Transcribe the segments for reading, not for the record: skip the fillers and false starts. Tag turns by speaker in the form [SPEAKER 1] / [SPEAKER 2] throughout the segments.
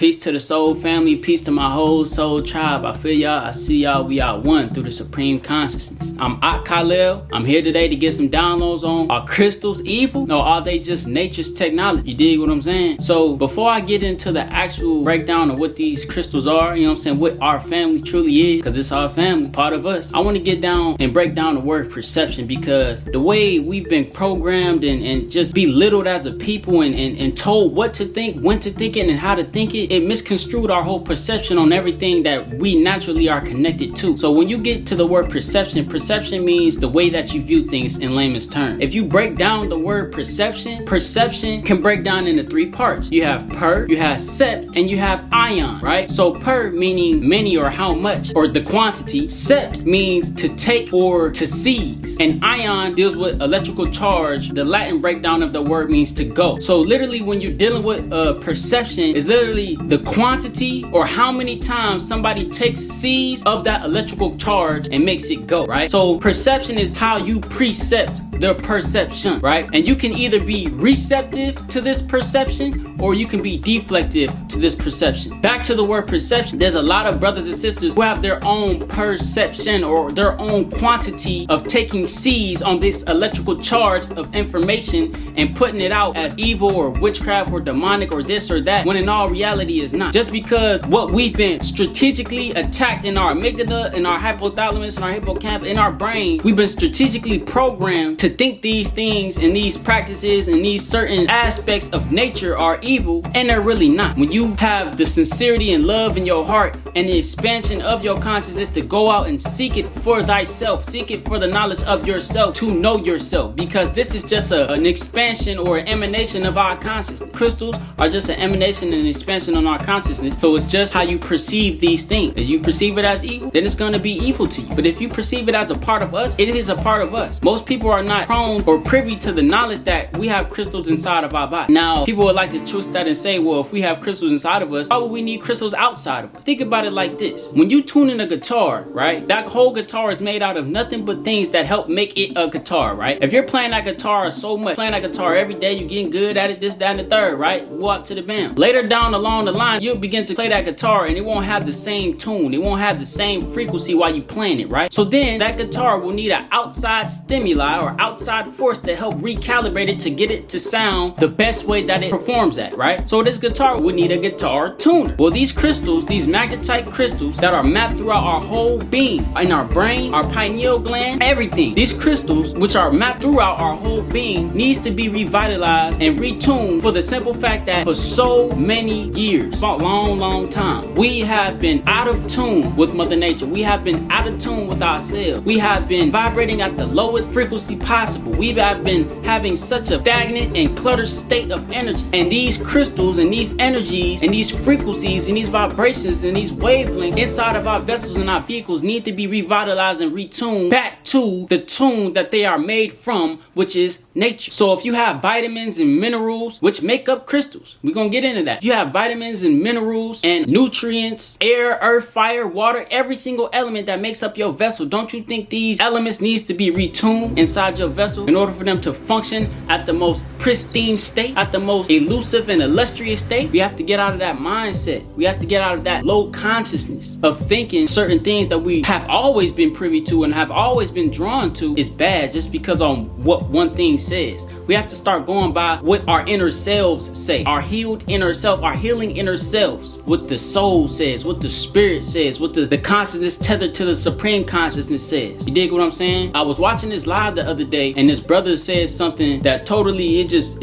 [SPEAKER 1] Peace to the soul family, peace to my whole soul tribe. I feel y'all, I see y'all, we are one through the supreme consciousness. I'm Kalel. I'm here today to get some downloads on, are crystals evil? No, are they just nature's technology? You dig what I'm saying? So before I get into the actual breakdown of what these crystals are, you know what I'm saying, what our family truly is, because it's our family, part of us, I want to get down and break down the word perception, because the way we've been programmed and just belittled as a people and told what to think, when to think it, and how to think it, it misconstrued our whole perception on everything that we naturally are connected to. So when you get to the word perception, perception means the way that you view things in layman's terms. If you break down the word perception, perception can break down into three parts. You have per, you have sept, and you have ion, right? So per meaning many or how much, or the quantity. Sept means to take or to seize. And ion deals with electrical charge. The Latin breakdown of the word means to go. So literally when you're dealing with perception, is literally the quantity or how many times somebody takes seize of that electrical charge and makes it go, right? So perception is how you precept the perception, right? And you can either be receptive to this perception or you can be deflective to this perception. Back to the word perception, there's a lot of brothers and sisters who have their own perception or their own quantity of taking seize on this electrical charge of information and putting it out as evil or witchcraft or demonic or this or that, when in all reality is not. Just because what we've been strategically attacked in our amygdala, in our hypothalamus, in our hippocampus, in our brain, we've been strategically programmed to think these things and these practices and these certain aspects of nature are evil, and they're really not. When you have the sincerity and love in your heart and the expansion of your consciousness to go out and seek it for thyself, seek it for the knowledge of yourself, to know yourself, because this is just an expansion or an emanation of our consciousness. Crystals are just an emanation and expansion on our consciousness. So it's just how you perceive these things. If you perceive it as evil, then it's going to be evil to you. But if you perceive it as a part of us, it is a part of us. Most people are not prone or privy to the knowledge that we have crystals inside of our body. Now, people would like to twist that and say, well, if we have crystals inside of us, why would we need crystals outside of us? Think about it like this. When you tune in a guitar, right, that whole guitar is made out of nothing but things that help make it a guitar, right? If you're playing that guitar so much, playing that guitar every day, you're getting good at it, this, that, and the third, right? Go out to the band. Later down along the line, you'll begin to play that guitar and it won't have the same tune. It won't have the same frequency while you playing it, right? So then that guitar will need an outside stimuli or outside force to help recalibrate it to get it to sound the best way that it performs at, right? So this guitar would need a guitar tuner. Well, these crystals, these magnetite crystals that are mapped throughout our whole being, in our brain, our pineal gland, everything. These crystals, which are mapped throughout our whole being, needs to be revitalized and retuned for the simple fact that for so many years, for a long time, we have been out of tune with Mother Nature. We have been out of tune with ourselves. We have been vibrating at the lowest frequency possible. We have been having such a stagnant and cluttered state of energy. And these crystals and these energies and these frequencies and these vibrations and these wavelengths inside of our vessels and our vehicles need to be revitalized and retuned back to the tune that they are made from, which is nature. So if you have vitamins and minerals, which make up crystals, we're gonna get into that. If you have vitamins and minerals and nutrients, air, earth, fire, water, every single element that makes up your vessel, don't you think these elements needs to be retuned inside your vessel in order for them to function at the most pristine state, at the most elusive and illustrious state? We have to get out of that mindset. We have to get out of that low consciousness of thinking certain things that we have always been privy to and have always been drawn to is bad just because on what one thing says. We have to start going by what our inner selves say, our healed inner self, our healing inner selves, what the soul says, what the spirit says, what the consciousness tethered to the supreme consciousness says. You dig what I'm saying? I was watching this live the other day and this brother said something that totally, it just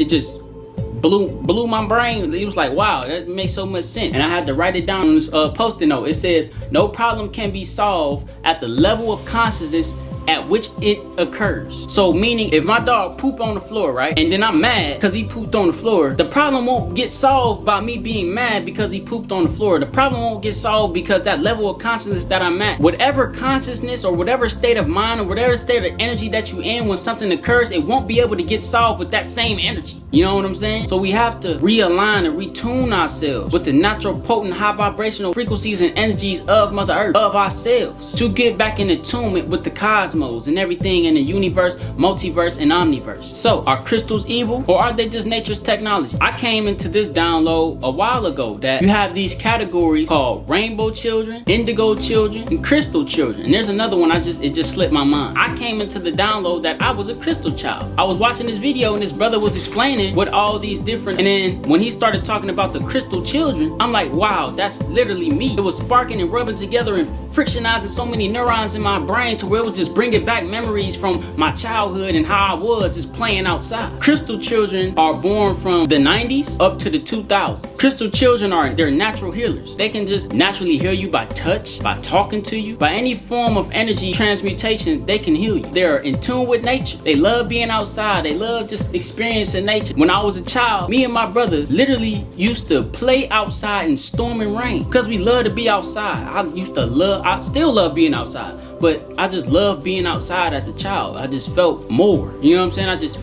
[SPEAKER 1] blew my brain. He was like, wow, that makes so much sense. And I had to write it down on this post-it note. It says, no problem can be solved at the level of consciousness at which it occurs. So meaning if my dog poop on the floor, right, and then I'm mad because he pooped on the floor, the problem won't get solved by me being mad because he pooped on the floor. The problem won't get solved because that level of consciousness that I'm at, whatever consciousness or whatever state of mind or whatever state of energy that you in when something occurs, it won't be able to get solved with that same energy. You know what I'm saying? So we have to realign and retune ourselves with the natural, potent, high vibrational frequencies and energies of Mother Earth, of ourselves, to get back in attunement with the cosmos, cosmos and everything in the universe, multiverse, and omniverse. So, are crystals evil, or are they just nature's technology? I came into this download a while ago that you have these categories called rainbow children, indigo children, and crystal children. And there's another one it just slipped my mind. I came into the download that I was a crystal child. I was watching this video and this brother was explaining what all these different, and then when he started talking about the crystal children, I'm like, wow, that's literally me. It was sparking and rubbing together and frictionizing so many neurons in my brain to where it was just bringing back memories from my childhood and how I was just playing outside. Crystal children are born from the 90s up to the 2000s. Crystal children they're natural healers. They can just naturally heal you by touch, by talking to you, by any form of energy transmutation. They can heal you. They're in tune with nature. They love being outside. They love just experiencing nature. When I was a child, me and my brother literally used to play outside in storm and rain because we love to be outside. I still love being outside, but I just love being outside as a child. I just felt more, you know what I'm saying? I just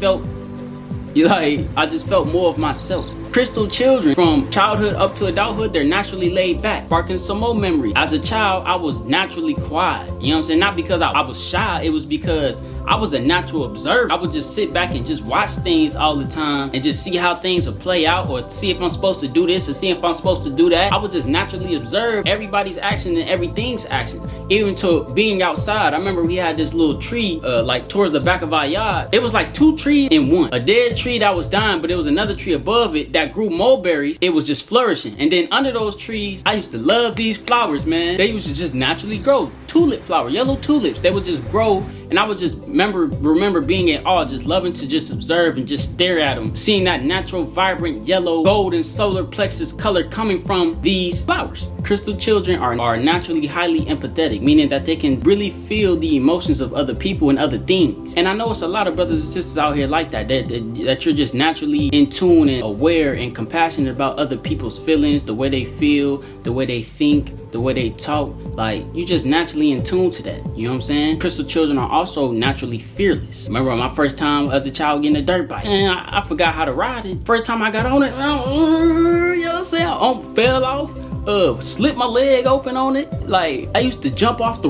[SPEAKER 1] felt more of myself. Crystal children, from childhood up to adulthood, they're naturally laid back, sparking some more memories. As a child, I was naturally quiet, you know what I'm saying? Not because I was shy, it was because I was a natural observer. I would just sit back and just watch things all the time and just see how things will play out, or see if I'm supposed to do this or see if I'm supposed to do that. I would just naturally observe everybody's action and everything's actions, even to being outside. I remember we had this little tree like towards the back of our yard. It was like 2 trees in one. A dead tree that was dying, but there was another tree above it that grew mulberries. It was just flourishing. And then under those trees, I used to love these flowers, man. They used to just naturally grow. Tulip flower, yellow tulips. They would just grow, and I would just remember being in awe, just loving to just observe and just stare at them, seeing that natural, vibrant yellow, gold, and solar plexus color coming from these flowers. Crystal children are naturally highly empathetic, meaning that they can really feel the emotions of other people and other things. And I know it's a lot of brothers and sisters out here like that you're just naturally in tune and aware and compassionate about other people's feelings, the way they feel, the way they think, the way they talk. Like, you just naturally in tune to that, you know what I'm saying? Crystal children are also naturally fearless. Remember my first time as a child getting a dirt bike, and I forgot how to ride it. First time I got on it, you know what I'm saying? I fell off, slipped my leg open on it. Like, I used to jump off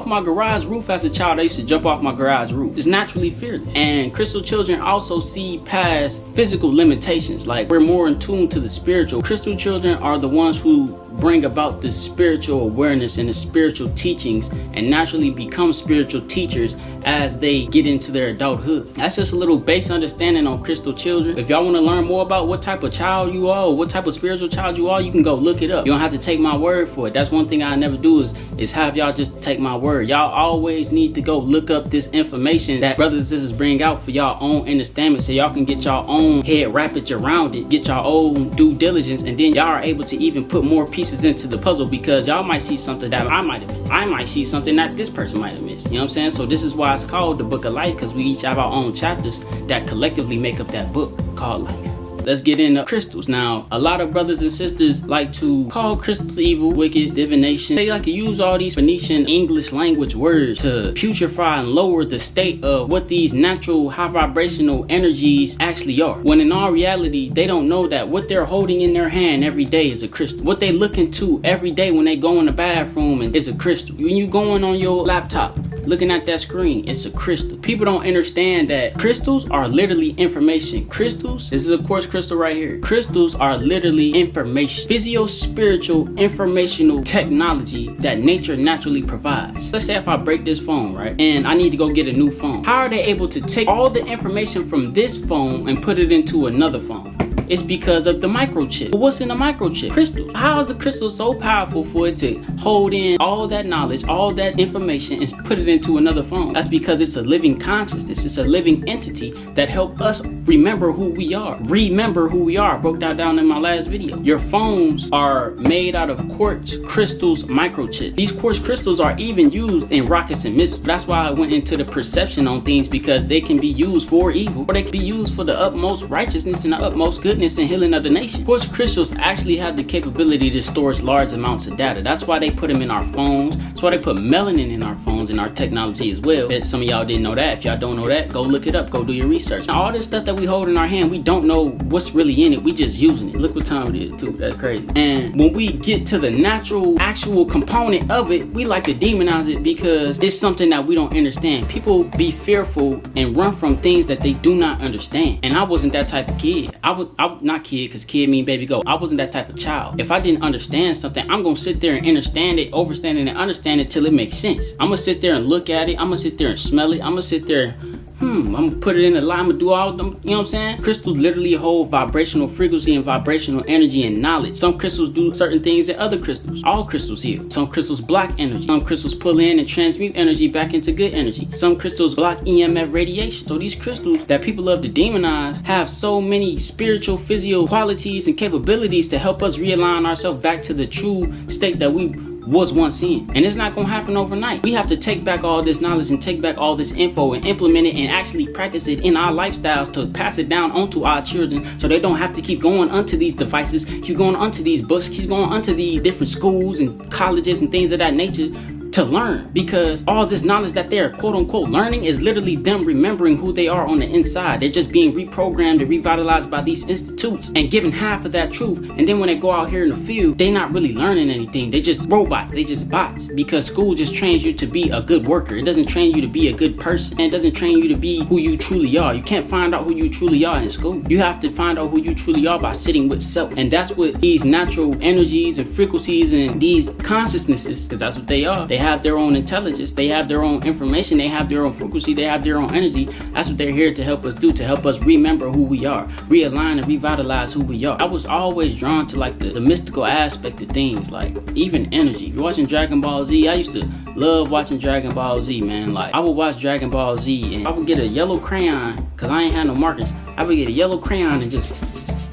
[SPEAKER 1] my garage roof as a child. I used to jump off my garage roof. It's naturally fearless. And crystal children also see past physical limitations. Like, we're more in tune to the spiritual. Crystal children are the ones who bring about the spiritual awareness and the spiritual teachings, and naturally become spiritual teachers as they get into their adulthood. That's just a little base understanding on crystal children. If y'all want to learn more about what type of child you are, or what type of spiritual child you are, you can go look it up. You don't have to take my word for it. That's one thing I never do is have y'all just take my word. Y'all always need to go look up this information that brothers and sisters bring out for y'all own understanding, so y'all can get y'all own head wrappage around it, get y'all own due diligence, and then y'all are able to even put more pieces into the puzzle, because y'all might see something that I might have missed. I might see something that this person might have missed. You know what I'm saying? So this is why it's called the Book of Life, because we each have our own chapters that collectively make up that book called life. Let's get into crystals. Now, a lot of brothers and sisters like to call crystals evil, wicked, divination. They like to use all these Phoenician English language words to putrefy and lower the state of what these natural high vibrational energies actually are. When in all reality, they don't know that what they're holding in their hand every day is a crystal. What they look into every day when they go in the bathroom and is a crystal. When you going on your laptop, looking at that screen, it's a crystal. People don't understand that crystals are literally information. Crystals, this is of course crystal right here. Crystals are literally information. Physio-spiritual informational technology that nature naturally provides. Let's say if I break this phone, right? And I need to go get a new phone. How are they able to take all the information from this phone and put it into another phone? It's because of the microchip. But what's in the microchip? Crystals. How is the crystal so powerful for it to hold in all that knowledge, all that information, and put it into another phone? That's because it's a living consciousness. It's a living entity that helps us remember who we are. Remember who we are. I broke that down in my last video. Your phones are made out of quartz crystals microchips. These quartz crystals are even used in rockets and missiles. That's why I went into the perception on things, because they can be used for evil, or they can be used for the utmost righteousness and the utmost good. goodness and healing of the nation. Quartz crystals actually have the capability to store large amounts of data. That's why they put them in our phones. That's why they put melanin in our phones and our technology as well. Some of y'all didn't know that. If y'all don't know that, go look it up. Go do your research. Now, all this stuff that we hold in our hand, we don't know what's really in it. We just using it. Look what time it is too. That's crazy. And when we get to the natural, actual component of it, we like to demonize it because it's something that we don't understand. People be fearful and run from things that they do not understand. And I wasn't that type of kid. I was not kid, because kid mean baby go. I wasn't that type of child. If I didn't understand something, I'm gonna sit there and understand it, overstand it, and understand it till it makes sense. I'm gonna sit there and look at it. I'm gonna sit there and smell it. I'm gonna sit there. I'm gonna put it in the line. I'm gonna do all them. You know what I'm saying? Crystals literally hold vibrational frequency and vibrational energy and knowledge. Some crystals do certain things that other crystals. All crystals heal. Some crystals block energy. Some crystals pull in and transmute energy back into good energy. Some crystals block EMF radiation. So these crystals that people love to demonize have so many spiritual, physical qualities and capabilities to help us realign ourselves back to the true state that we was once in. And it's not gonna happen overnight. We have to take back all this knowledge and take back all this info and implement it and actually practice it in our lifestyles to pass it down onto our children so they don't have to keep going onto these devices, keep going onto these books, keep going onto these different schools and colleges and things of that nature to learn, because all this knowledge that they're quote unquote learning is literally them remembering who they are on the inside. They're just being reprogrammed and revitalized by these institutes and given half of that truth. And then when they go out here in the field, they're not really learning anything. They just robots, they just bots, because school just trains you to be a good worker. It doesn't train you to be a good person. And it doesn't train you to be who you truly are. You can't find out who you truly are in school. You have to find out who you truly are by sitting with self. And that's what these natural energies and frequencies and these consciousnesses, because that's what they are. They have their own intelligence, they have their own information, they have their own frequency, they have their own energy. That's what they're here to help us do, to help us remember who we are, realign and revitalize who we are. I was always drawn to like the mystical aspect of things, like even energy. You're watching Dragon Ball Z. I used to love watching Dragon Ball Z, man. Like I would watch Dragon Ball Z and I would get a yellow crayon, because I ain't had no markers. I would get a yellow crayon and just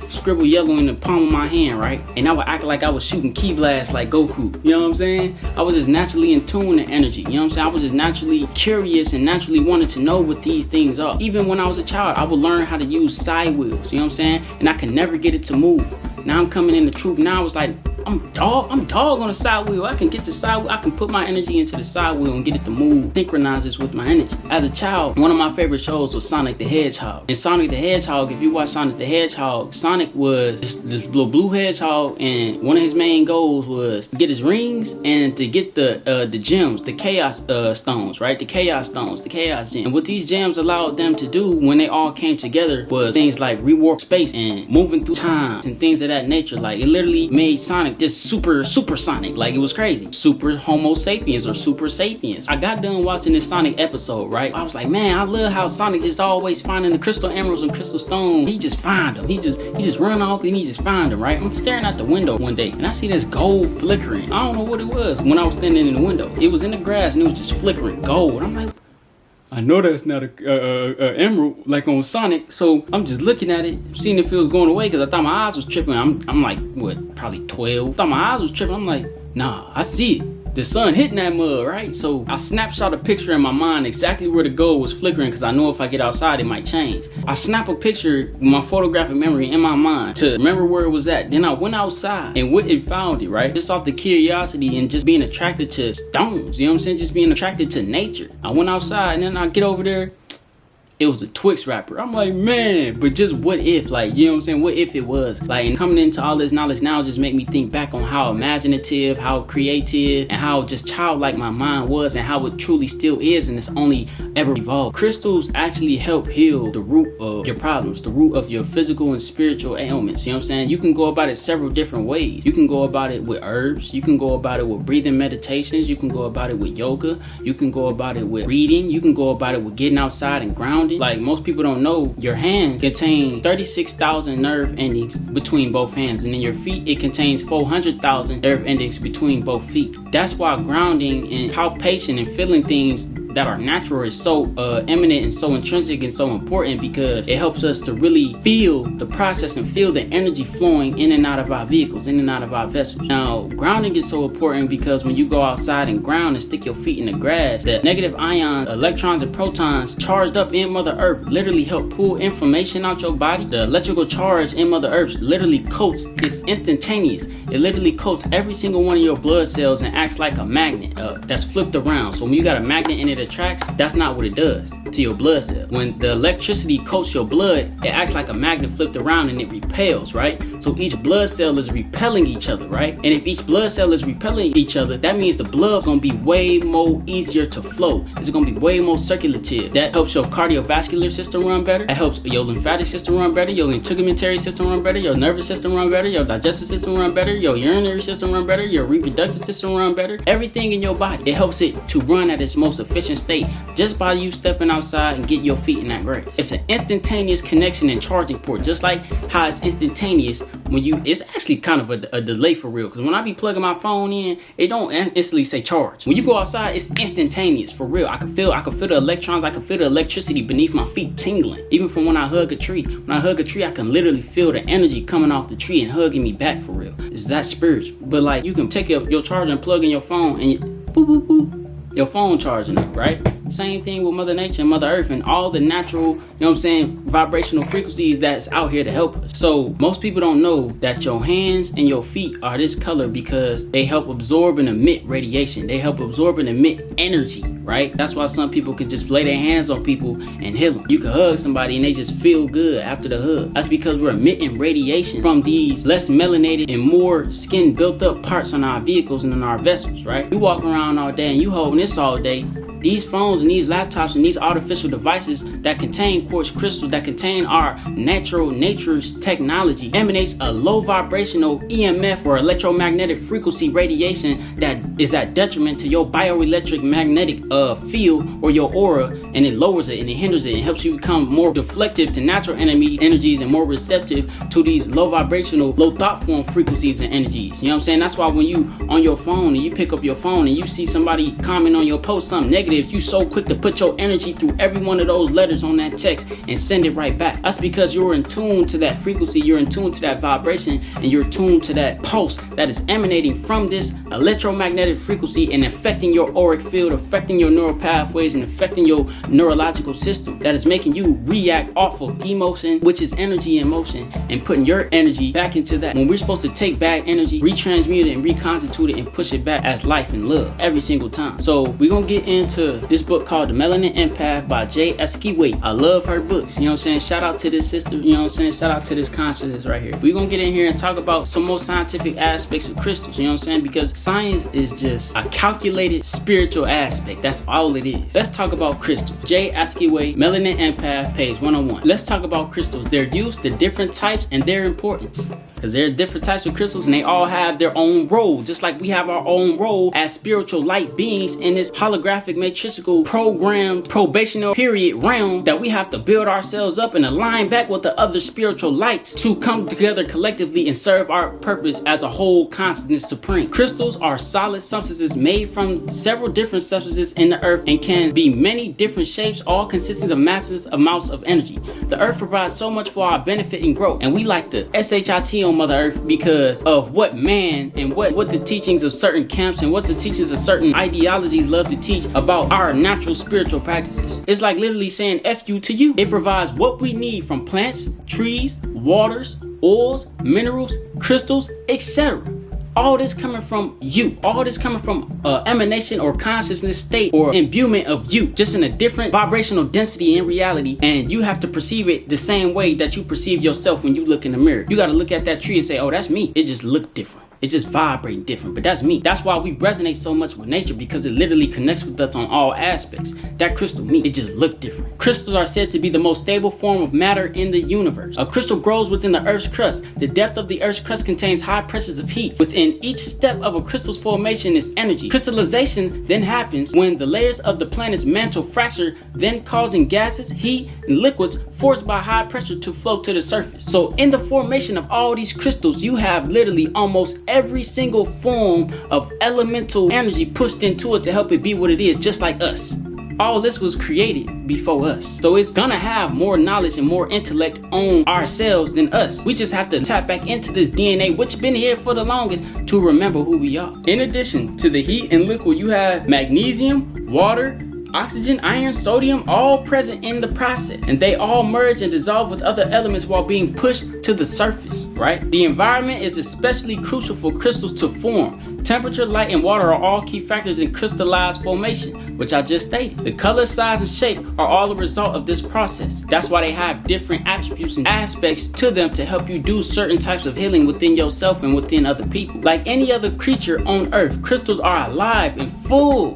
[SPEAKER 1] scribble yellow in the palm of my hand, right? And I would act like I was shooting key blasts like Goku. You know what I'm saying? I was just naturally in tune to energy. You know what I'm saying? I was just naturally curious and naturally wanted to know what these things are. Even when I was a child, I would learn how to use side wheels. You know what I'm saying? And I could never get it to move. Now I'm coming in the truth. Now it's like, I'm dog on a side wheel. I can get the side wheel. I can put my energy into the side wheel and get it to move, synchronizes with my energy. As a child, one of my favorite shows was Sonic the Hedgehog. And Sonic the Hedgehog, if you watch Sonic the Hedgehog, Sonic was this little blue hedgehog, and one of his main goals was to get his rings and to get the gems, the chaos stones, right? The chaos stones, the chaos gems. And what these gems allowed them to do when they all came together was things like rewarp space and moving through time and things of that nature. Like it literally made Sonic just super Sonic. Like it was crazy. Super Homo sapiens or super sapiens. I got done watching this Sonic episode, right? I was like, man, I love how Sonic just always finding the crystal emeralds and crystal stones. He just find them. He just run off and he just find them, right? I'm staring out the window one day and I see this gold flickering. I don't know what it was when I was standing in the window. It was in the grass and it was just flickering gold. I'm like, I know that's not a emerald like on Sonic, so I'm just looking at it, seeing if it was going away, because I thought my eyes was tripping. I'm like, what, probably 12? I thought my eyes was tripping. I'm like, nah, I see it. The sun hitting that mud, right? So I snapshot a picture in my mind exactly where the gold was flickering, because I know if I get outside it might change. I snap a picture with my photographic memory in my mind to remember where it was at. Then I went outside and went and found it, right? Just off the curiosity and just being attracted to stones, you know what I'm saying? Just being attracted to nature. I went outside and then I get over there. It was a Twix wrapper. I'm like, man, but just what if, like, you know what I'm saying? What if it was? Like, and coming into all this knowledge now just make me think back on how imaginative, how creative, and how just childlike my mind was, and how it truly still is, and it's only ever evolved. Crystals actually help heal the root of your problems, the root of your physical and spiritual ailments. You know what I'm saying? You can go about it several different ways. You can go about it with herbs. You can go about it with breathing meditations. You can go about it with yoga. You can go about it with reading. You can go about it with getting outside and grounding. Like most people don't know, your hands contain 36,000 nerve endings between both hands, and in your feet it contains 400,000 nerve endings between both feet. That's why grounding and palpation and feeling things that are natural is so eminent and so intrinsic and so important, because it helps us to really feel the process and feel the energy flowing in and out of our vehicles, in and out of our vessels. Now, grounding is so important because when you go outside and ground and stick your feet in the grass, the negative ions, electrons, and protons charged up in Mother Earth literally help pull inflammation out your body. The electrical charge in Mother Earth literally coats, it's instantaneous. It literally coats every single one of your blood cells and acts like a magnet that's flipped around. So when you got a magnet and it attracts, that's not what it does to your blood cell. When the electricity coats your blood, it acts like a magnet flipped around and it repels, right? So each blood cell is repelling each other, right? And if each blood cell is repelling each other, that means the blood is going to be way more easier to flow. It's going to be way more circulative. That helps your cardiovascular system run better. That helps your lymphatic system run better, your integumentary system run better, your nervous system run better, your digestive system run better, your urinary system run better, your reproductive system run better. Everything in your body, it helps it to run at its most efficient state just by you stepping outside and getting your feet in that grass. It's an instantaneous connection and charging port, just like how it's instantaneous when you, it's actually kind of a delay for real, because when I be plugging my phone in, it don't instantly say charge. When you go outside, it's instantaneous for real. I can feel the electrons, I can feel the electricity beneath my feet tingling. Even from when I hug a tree. When I hug a tree, I can literally feel the energy coming off the tree and hugging me back for real. It's that spiritual. But like, you can take your charger and plug in your phone and boop, boop, boop, your phone charging up, right? Same thing with Mother Nature and Mother Earth and all the natural, vibrational frequencies that's out here to help us. So most people don't know that your hands and your feet are this color because they help absorb and emit radiation. They help absorb and emit energy, right? That's why some people could just lay their hands on people and heal them. You can hug somebody and they just feel good after the hug. That's because we're emitting radiation from these less melanated and more skin built up parts on our vehicles and in our vessels, right? You walk around all day and you holding this all day. These phones and these laptops and these artificial devices that contain quartz crystals, that contain our nature's technology, emanates a low vibrational EMF or electromagnetic frequency radiation that is at detriment to your bioelectric magnetic field or your aura, and it lowers it and it hinders it and helps you become more deflective to natural energies and more receptive to these low vibrational, low thought form frequencies and energies. You know what I'm saying? That's why when you on your phone and you pick up your phone and you see somebody comment on your post something negative, you so quick to put your energy through every one of those letters on that text and send it right back. That's because you're in tune to that frequency, you're in tune to that vibration, and you're tuned to that pulse that is emanating from this electromagnetic frequency and affecting your auric field, affecting your neural pathways, and affecting your neurological system. That is making you react off of emotion, which is energy in motion, and putting your energy back into that. When we're supposed to take bad energy, retransmute it and reconstitute it and push it back as life and love every single time. So we're gonna get into this book called The Melanin Empath by J. Eskiway. I love her books. You know what I'm saying? Shout out to this sister. You know what I'm saying? Shout out to this consciousness right here. We're gonna get in here and talk about some more scientific aspects of crystals. You know what I'm saying? Because science is just a calculated spiritual aspect. That's all it is. Let's talk about crystals. J. Eskiway, Melanin Empath, page 101. Let's talk about crystals. Their use, the different types, and their importance. Because there's different types of crystals and they all have their own role. Just like we have our own role as spiritual light beings in this holographic matrixical programmed probational period realm that we have to build ourselves up and align back with the other spiritual lights to come together collectively and serve our purpose as a whole consciousness supreme. Crystals are solid substances made from several different substances in the earth and can be many different shapes, all consisting of massive amounts of energy. The earth provides so much for our benefit and growth, and we like to SHIT on Mother Earth because of what man and what the teachings of certain camps and what the teachings of certain ideologies love to teach about our natural spiritual practices. It's like literally saying F you to you. It provides what we need from plants, trees, waters, oils, minerals, crystals, etc. All this coming from you. All this coming from emanation or consciousness state or imbuement of you, just in a different vibrational density in reality, and you have to perceive it the same way that you perceive yourself when you look in the mirror. You got to look at that tree and say, oh, that's me. It just looked different. It just vibrating different, but that's me. That's why we resonate so much with nature, because it literally connects with us on all aspects. That crystal, me, it just looked different. Crystals are said to be the most stable form of matter in the universe. A crystal grows within the Earth's crust. The depth of the Earth's crust contains high pressures of heat. Within each step of a crystal's formation is energy. Crystallization then happens when the layers of the planet's mantle fracture, then causing gases, heat, and liquids forced by high pressure to float to the surface. So in the formation of all these crystals, you have literally almost every single form of elemental energy pushed into it to help it be what it is, just like us. all this was created before us. So it's gonna have more knowledge and more intellect on ourselves than us. We just have to tap back into this DNA, which been here for the longest, to remember who we are. In addition to the heat and liquid, you have magnesium, water, oxygen, iron, sodium, all present in the process, and they all merge and dissolve with other elements while being pushed to the surface, right? The environment is especially crucial for crystals to form. Temperature, light, and water are all key factors in crystallized formation, which I just stated. The color, size, and shape are all a result of this process. That's why they have different attributes and aspects to them to help you do certain types of healing within yourself and within other people. Like any other creature on earth, crystals are alive and full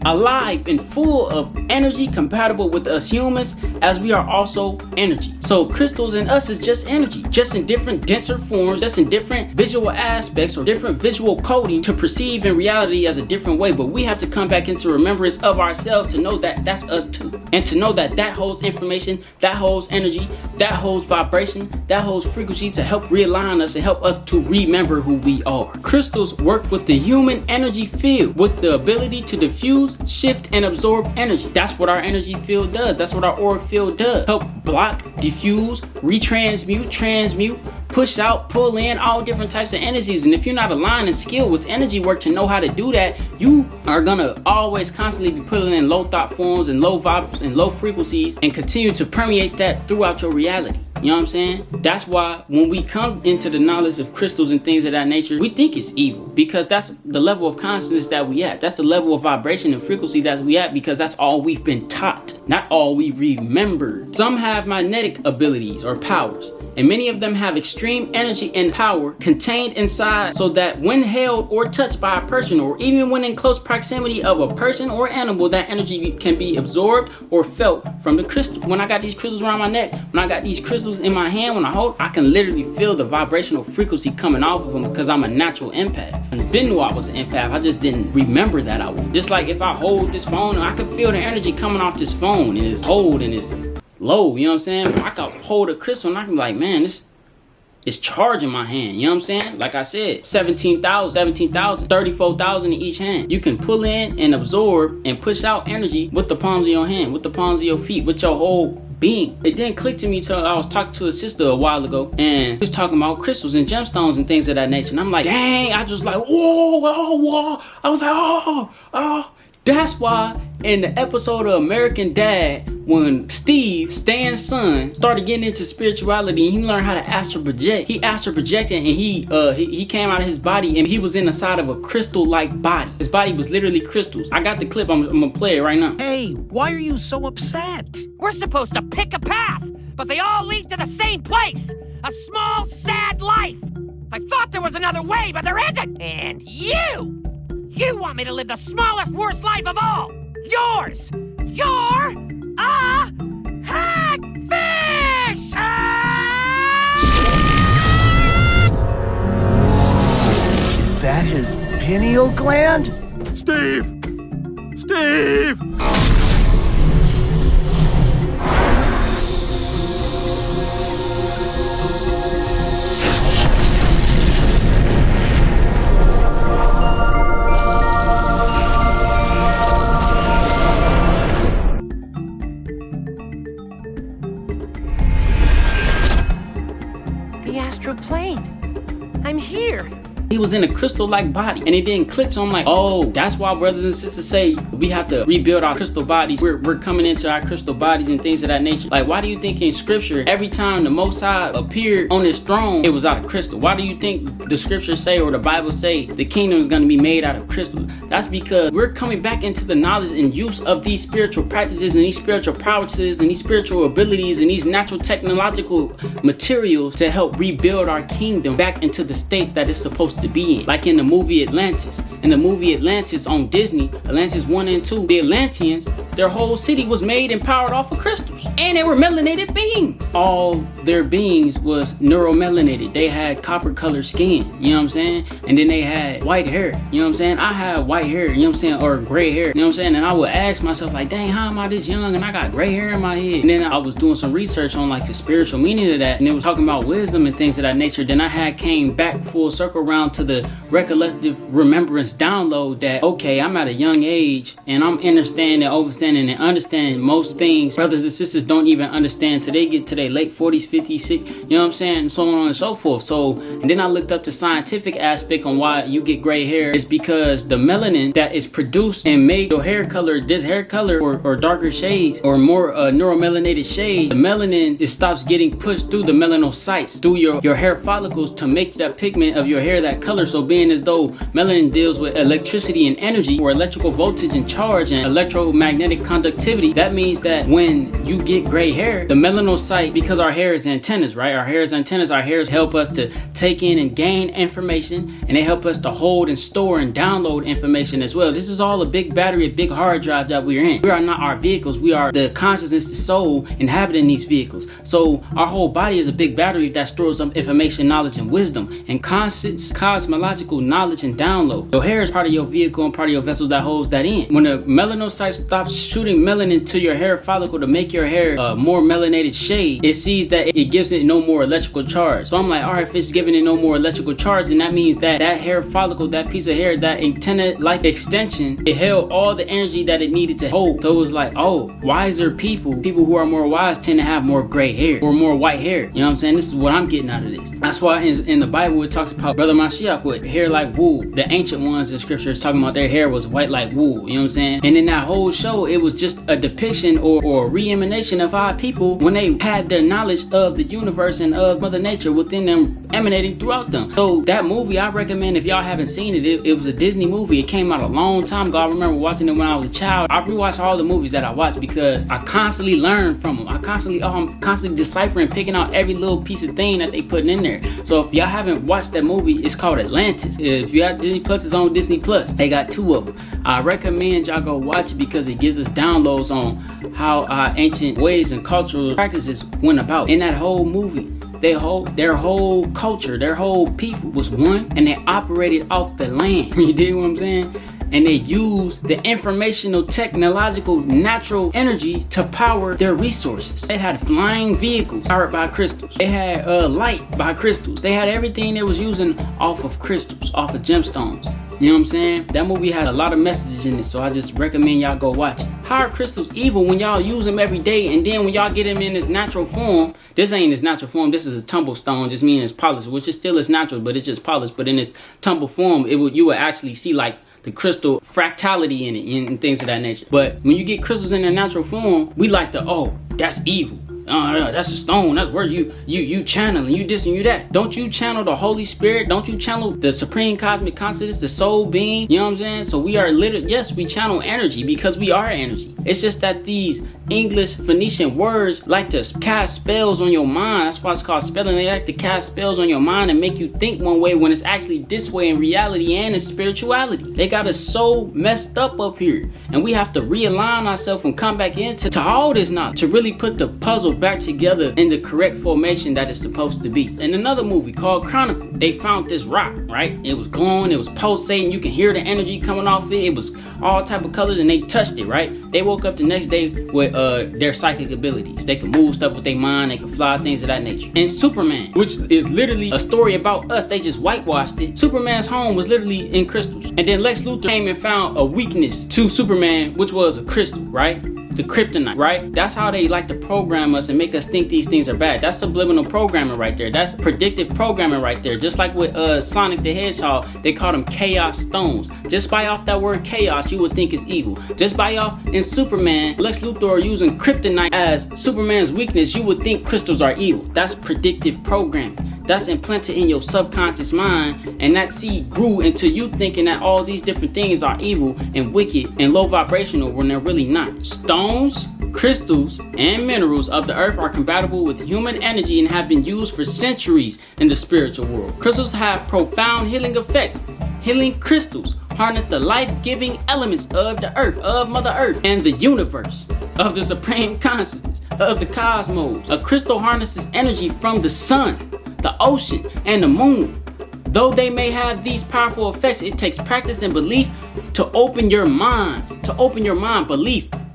[SPEAKER 1] of energy compatible with us humans, as we are also energy. So crystals in us is just energy, just in different denser forms, just in different visual aspects or different visual coding to perceive in reality as a different way. But we have to come back into remembrance of ourselves to know that that's us too, and to know that that holds information, that holds energy, that holds vibration, that holds frequency to help realign us and help us to remember who we are. Crystals work with the human energy field with the ability to diffuse, shift, and absorb energy. That's what our energy field does. That's what our auric field does. Help block, diffuse, retransmute, transmute, push out, pull in, all different types of energies. And if you're not aligned and skilled with energy work to know how to do that, you are gonna always constantly be pulling in low thought forms and low vibes and low frequencies and continue to permeate that throughout your reality. You know what I'm saying? That's why when we come into the knowledge of crystals and things of that nature, we think it's evil, because that's the level of consciousness that we at. That's the level of vibration and frequency that we at, because that's all we've been taught, not all we remembered. Some have magnetic abilities or powers, and many of them have extreme energy and power contained inside, so that when held or touched by a person, or even when in close proximity of a person or animal, that energy can be absorbed or felt from the crystal. When I got these crystals around my neck, when I got these crystals in my hand, when I hold, I can literally feel the vibrational frequency coming off of them, because I'm a natural empath. And Ben knew I was an empath, I just didn't remember that I was. Just like if I hold this phone, I can feel the energy coming off this phone, and it's cold and it's low, you know what I'm saying? I can hold a crystal and I can be like, man, this is charging my hand, you know what I'm saying? Like I said, 17,000, 34,000 in each hand. You can pull in and absorb and push out energy with the palms of your hand, with the palms of your feet, with your whole being. It didn't click to me till I was talking to a sister a while ago, and he was talking about crystals and gemstones and things of that nature. And I'm like, dang, I just like, whoa. I was like, oh. That's why in the episode of American Dad, when Steve, Stan's son, started getting into spirituality and he learned how to astral project, he astral projected and he came out of his body and he was in the side of a crystal-like body. His body was literally crystals. I got the clip, I'm gonna play it right now.
[SPEAKER 2] Hey, why are you so upset?
[SPEAKER 3] We're supposed to pick a path, but they all lead to the same place. A small, sad life. I thought there was another way, but there isn't. And you want me to live the smallest, worst life of all. Yours. You're a hagfish!
[SPEAKER 2] Is that his pineal gland?
[SPEAKER 4] Steve!
[SPEAKER 3] The astral plane. I'm here.
[SPEAKER 1] He was in a crystal-like body, and it didn't click, so I'm like, oh, that's why brothers and sisters say we have to rebuild our crystal bodies. We're coming into our crystal bodies and things of that nature. Like, why do you think in scripture, every time the Most High appeared on his throne, it was out of crystal? Why do you think the scriptures say, or the Bible say, the kingdom is going to be made out of crystal? That's because we're coming back into the knowledge and use of these spiritual practices and these spiritual prowesses and these spiritual abilities and these natural technological materials to help rebuild our kingdom back into the state that it's supposed to be in. Like in the movie Atlantis. In the movie Atlantis on Disney, Atlantis 1 and 2, the Atlanteans, their whole city was made and powered off of crystals. And they were melanated beings. All their beings was neuromelanated. They had copper colored skin, you know what I'm saying? And then they had white hair, you know what I'm saying? I had white hair, you know what I'm saying? Or gray hair, you know what I'm saying? And I would ask myself like, dang, how am I this young and I got gray hair in my head? And then I was doing some research on like the spiritual meaning of that, and it was talking about wisdom and things of that nature. Then I had came back full circle around to of the recollective remembrance download that, okay, I'm at a young age and I'm understanding, overstanding, and understanding most things brothers and sisters don't even understand till they get to their late 40s, 50s, 60s, you know what I'm saying, and so on and so forth. So, and then I looked up the scientific aspect on why you get gray hair. It's because the melanin that is produced and made your hair color, this hair color or darker shades or more neuromelanated shade, the melanin, it stops getting pushed through the melanocytes, through your hair follicles to make that pigment of your hair that color. So being as though melanin deals with electricity and energy, or electrical voltage and charge and electromagnetic conductivity, that means that when you get gray hair, the melanocyte, because our hair is antennas, right? Our hair is antennas. Our hairs help us to take in and gain information, and they help us to hold and store and download information as well. This is all a big battery, a big hard drive that we're in. We are not our vehicles. We are the consciousness, the soul inhabiting these vehicles. So our whole body is a big battery that stores up information, knowledge, and wisdom, and conscious cosmological knowledge and download. Your hair is part of your vehicle and part of your vessel that holds that in. When the melanocyte stops shooting melanin to your hair follicle to make your hair more melanated shade, it sees that it gives it no more electrical charge. So I'm like, all right, if it's giving it no more electrical charge, then that means that that hair follicle, that piece of hair, that antenna-like extension, it held all the energy that it needed to hold. So it was like, oh, wiser people who are more wise tend to have more gray hair or more white hair. You know what I'm saying? This is what I'm getting out of this. That's why in the Bible it talks about Brother Mashiach with hair like wool. The ancient ones in scripture is talking about their hair was white like wool. You know what I'm saying? And in that whole show, it was just a depiction or a re-emanation of our people when they had their knowledge of the universe and of Mother Nature within them, emanating throughout them. So that movie, I recommend, if y'all haven't seen it, it was a Disney movie. It came out a long time ago. I remember watching it when I was a child. I rewatched all the movies that I watched because I constantly learn from them. I'm constantly deciphering, picking out every little piece of thing that they putting in there. So if y'all haven't watched that movie, it's called Atlantis. If you got Disney Plus, it's on Disney Plus. They got 2 of them. I recommend y'all go watch it because it gives us downloads on how our ancient ways and cultural practices went about. In that whole movie, their whole culture, their whole people was one, and they operated off the land. You dig what I'm saying? And they used the informational, technological, natural energy to power their resources. They had flying vehicles powered by crystals. They had light by crystals. They had everything they was using off of crystals, off of gemstones. You know what I'm saying? That movie has a lot of messages in it, so I just recommend y'all go watch it. How are crystals evil when y'all use them every day, and then when y'all get them in this natural form, this ain't its natural form, this is a tumble stone, just meaning it's polished, which is still its natural, but it's just polished. But in its tumble form, you would actually see like the crystal fractality in it and things of that nature. But when you get crystals in their natural form, we like to, oh, that's evil. That's a stone. That's where you channeling, you this and you that. Don't you channel the Holy Spirit? Don't you channel the supreme cosmic consciousness, the soul being? You know what I'm saying? So we are literally, yes, we channel energy because we are energy. It's just that these English Phoenician words like to cast spells on your mind. That's why it's called spelling. They like to cast spells on your mind and make you think one way when it's actually this way in reality and in spirituality. They got us so messed up here, and we have to realign ourselves and come back into all this knowledge to really put the puzzle back together in the correct formation that it's supposed to be. In another movie called Chronicle, they found this rock, right? It was glowing, it was pulsating, you can hear the energy coming off it. It was all type of colors, and they touched it, right? They woke up the next day with their psychic abilities. They can move stuff with their mind, they can fly, things of that nature. And Superman, which is literally a story about us, they just whitewashed it. Superman's home was literally in crystals. And then Lex Luthor came and found a weakness to Superman, which was a crystal, right? The kryptonite, right? That's how they like to program us and make us think these things are bad. That's subliminal programming right there. That's predictive programming right there. Just like with Sonic the Hedgehog, they call them chaos stones. Just by off that word chaos, you would think it's evil. Just by off in Superman, Lex Luthor using kryptonite as Superman's weakness, you would think crystals are evil. That's predictive programming. That's implanted in your subconscious mind, and that seed grew into you thinking that all these different things are evil and wicked and low vibrational when they're really not. Stones, crystals, and minerals of the earth are compatible with human energy and have been used for centuries in the spiritual world. Crystals have profound healing effects. Healing crystals harness the life-giving elements of the earth, of Mother Earth, and the universe, of the supreme consciousness, of the cosmos. A crystal harnesses energy from the sun, the ocean, and the moon. Though they may have these powerful effects, it takes practice and belief to open your mind.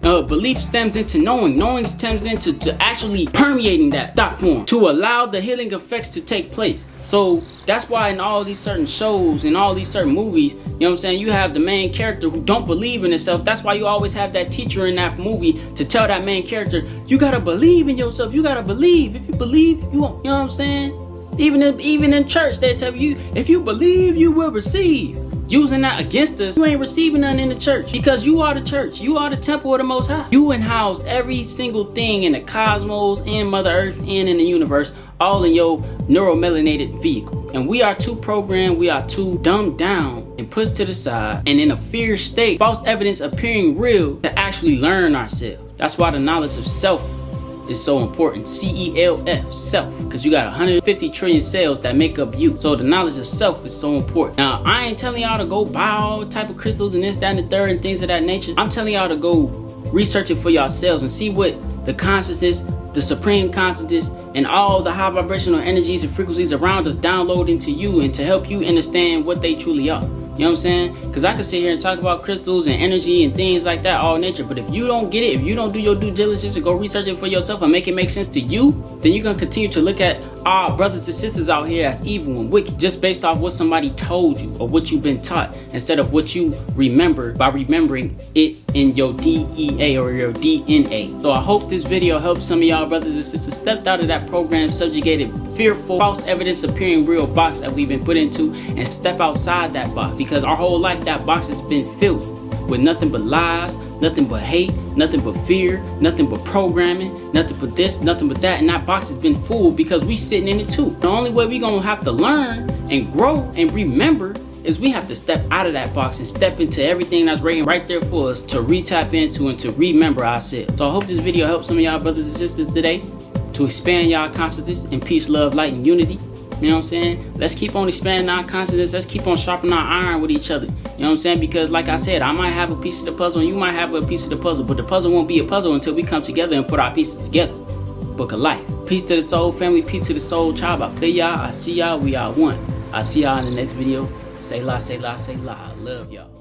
[SPEAKER 1] Belief stems into knowing. Knowing stems into actually permeating that thought form to allow the healing effects to take place. So that's why in all these certain shows and all these certain movies, you know what I'm saying, you have the main character who don't believe in himself. That's why you always have that teacher in that movie to tell that main character, you gotta believe in yourself. You gotta believe. If you believe, you know what I'm saying? Even in church, they tell you, if you believe, you will receive. Using that against us, you ain't receiving nothing in the church, because you are the church. You are the temple of the Most High. You house every single thing in the cosmos, in Mother Earth, and in the universe, all in your neuromelanated vehicle. And we are too programmed, we are too dumbed down and pushed to the side, and in a fear state, false evidence appearing real, to actually learn ourselves. That's why the knowledge of self is so important. C-E-L-F, self, because you got 150 trillion cells that make up you. So the knowledge of self is so important. Now, I ain't telling y'all to go buy all type of crystals and this, that, and the third, and things of that nature. I'm telling y'all to go research it for yourselves and see what the consciousness, the supreme consciousness, and all the high vibrational energies and frequencies around us download into you, and to help you understand what they truly are. You know what I'm saying? Because I could sit here and talk about crystals and energy and things like that, all nature. But if you don't get it, if you don't do your due diligence and go research it for yourself and make it make sense to you, then you're going to continue to look at our brothers and sisters out here as evil and wicked, just based off what somebody told you or what you've been taught, instead of what you remember by remembering it in your DEA or your DNA. So I hope this video helps some of y'all brothers and sisters step out of that program subjugated, fearful, false evidence appearing real box that we've been put into, and step outside that box. Because our whole life, that box has been filled with nothing but lies, nothing but hate, nothing but fear, nothing but programming, nothing but this, nothing but that. And that box has been full because we sitting in it too. The only way we gonna have to learn and grow and remember is we have to step out of that box and step into everything that's waiting right there for us to re-tap into and to remember ourselves. So I hope this video helps some of y'all brothers and sisters today to expand y'all consciousness in peace, love, light, and unity. You know what I'm saying? Let's keep on expanding our consciousness. Let's keep on sharpening our iron with each other. You know what I'm saying? Because like I said, I might have a piece of the puzzle and you might have a piece of the puzzle, but the puzzle won't be a puzzle until we come together and put our pieces together. Book of life. Peace to the soul family. Peace to the soul tribe. I feel y'all. I see y'all. We are one. I see y'all in the next video. Say la, say la, say la. I love y'all.